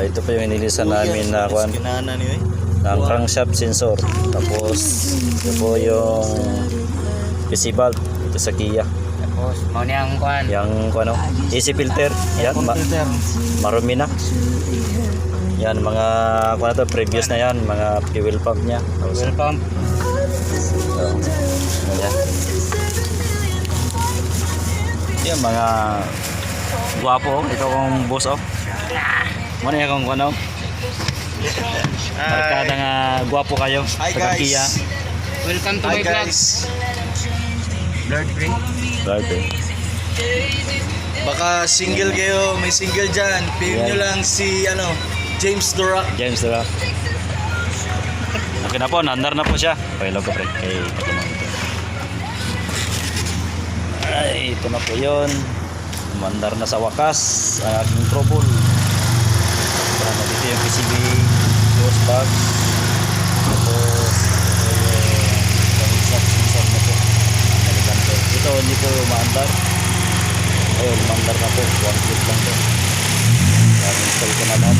Ito pa yung inilisan namin na kuan ng crankshaft sensor. Tapos ito po yung PC valve ito sa Kia. Tapos mau ni ang kuan. Yang ano, AC filter. Yan, marumi na. Yan mga kuan to previous na yan, mga fuel pump niya. Fuel pump. Yan. Yan mga guwapo, ito kong boss oh. Mana ya kung ano? Barkada nga guwapo kayo sa Kia. Welcome to my vlog. Blurred free. Baka single kayo, may single dyan. PM nyo lang si James The Rock. James The Rock. Okay na po, nandar na po siya. Okay, logo pre. Okay, ay, ito na po yun. Mandar na sa wakas ang aking trouble. Dito yung PCB fuse box. Tapos sensor na po. Ito hindi po maandar. Ayun, maandar na po. One click lang po. Install ko na lahat.